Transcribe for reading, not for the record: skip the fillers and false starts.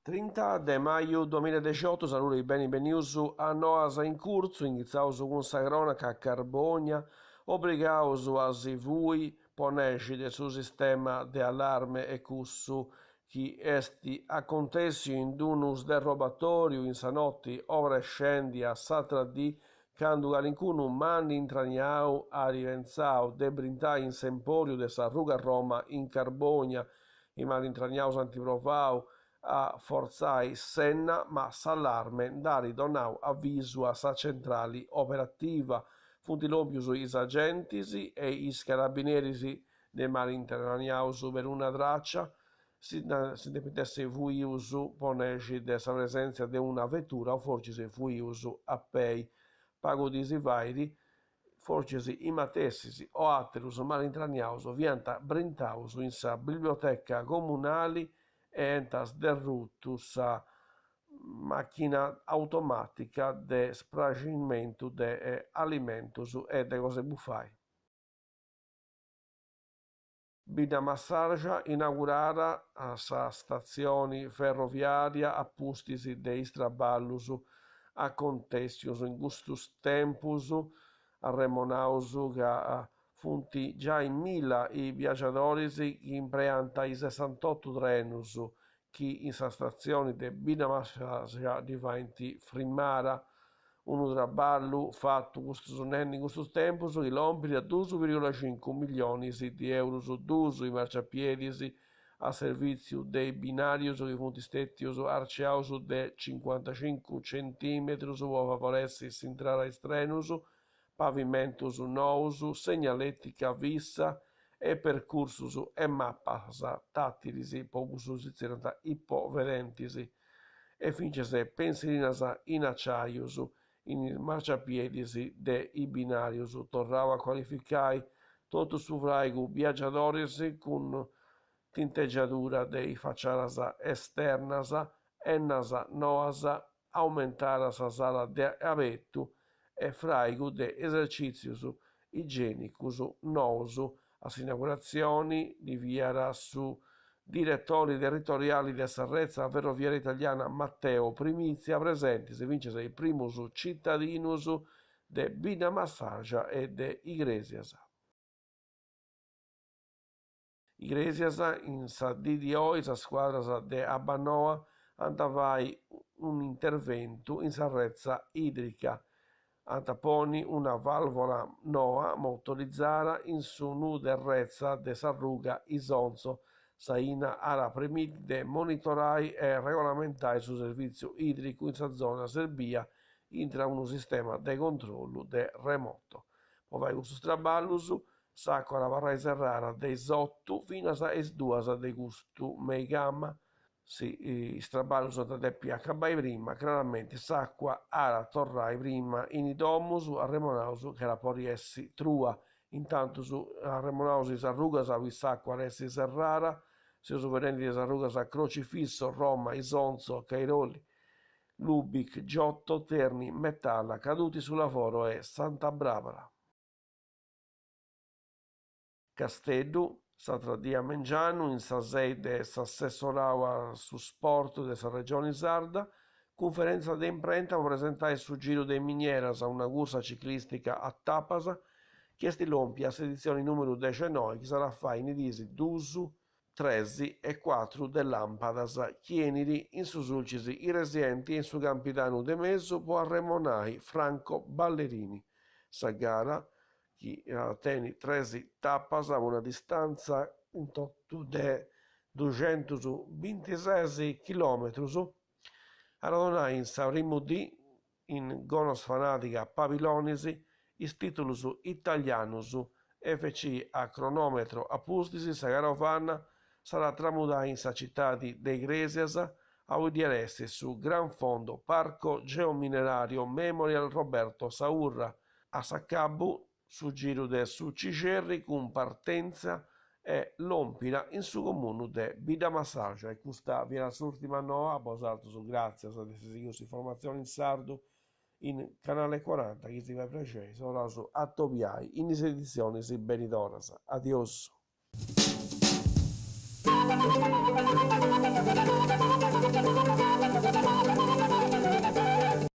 30 de maio 2018, saluto i beni beniusu a noas in curso, iniziaus con sa cronaca a Carbonia, obrigaus a si vui ponegide su sistema de allarme e cussu chi esti acontessiu in dunus de robatoriu in sa notti ora scendi a s'atra di candu calincunu mani intraniau a rivenzau de brintai in s'emporiu de sa ruga Roma in Carbonia, i mani intraniaus antiprovau a forzai senna, ma s'allarme dari donau avviso a sa centrali operativa. Funt lopius is agentis e is carabinieri de marinteraniaus per una traccia. Si dependesse fuius ponegi de sa presenza de una vettura o forcis fuius a pei. Pago di vairi, forcis i matessis o atterus marintraniaus viant brintaus in sa biblioteca comunali e entas derrutu sa macchina automatica de spragimento de alimentos e de cose buffai. Bida Massargia inaugurada a sa stazione ferroviaria a pustis de istraballus a contestius in gustus tempus arremonaus ca funt già in mila i viaggiadoris chi impreant i 68 trenus chi in sa stazione de Bida Massargia divainti frimmara unu traballu fattu custus nenni custus tempus chi lompiri a 2,5 milionis di euros dus i marciapiedis a serviziu dei binarius chi funt istettius arceaus de 55 centimetrus po favoressi s'intrada is trenus, pavimentus nous, segnaletica vissa e percursus e mappas tattilis po cussus ipovedentes e finces pensilinas in acciaius in marciapiedis de i binarius. Torrau a qualificai totu su fraigu viaggiadoris cun tinteggiadura de fachadas externas, ennas noas, aumentara sa sala de avettu e fraigu de esercitius igienicus nous. A s'inaugurazione diviara su direttori territoriali de sa reza ferroviaria italiana Matteo Primizia presentis vinces i primus cittadinus de Bida Massargia e de Igresias. Igresias in sa DDO sa squadras de Abanoa antavai un intervento in sa reza idrica, antaponi una valvola NOA motorizzata in su nu de reza de sa ruga Isonzo, saina ara premiti de monitorai e regolamentai su servizio idrico in sa zona Serbia intra unu sistema de controllu de remoto. Povai custus traballus s'acqua varrai serrara de isottu finas a is duas de gustu mei gamma. Si is traballus ant depi accabai prima, claramente s'acqua ara torrai prima in i domus arremonaus che la pori essi trua. Intanto su arremonaus is arrugas a s'acqua essi serrara, si superenti is arrugas a Crocifisso, Roma, Isonzo, Cairoli, Lubic, Giotto, Terni, Metalla, caduti sulla Foro e Santa Barbara. Casteddu, s'atra dia mengianu in sa sede s'assessorava su sport de sa regione Sarda, conferenza de imprenta presentai su Giro de Minieras a una corsa ciclistica a Tapas, che esti lompi a edizione numero 19 che sarà fai in disi 12, 13 e 4 de Lampadas, chieniri in su sulcisi i residenti in su Campitano de Meso po arremonai Franco Ballerini. Sa gara chi teni 13 tapas a una distanza in tottu de 226 km, arrodonai in sa primu di in gonos fanatica Pavilonisi is titulus italianus FC a cronometro a pustisi sa garofana sarà tramudai in sa cittadi de Igresias a udiaresse su Gran Fondo Parco Geominerario Memorial Roberto Saurra a Saccabu su Giro de su Cicerri con partenza e l'ompira in su comune de Bida Massargia. E questa viene l'ultima noa, posato su grazie a queste informazioni in sardo in canale 40 chi ti va piacere, ora su Attopiai, in edizione si beni d'oras. Adios.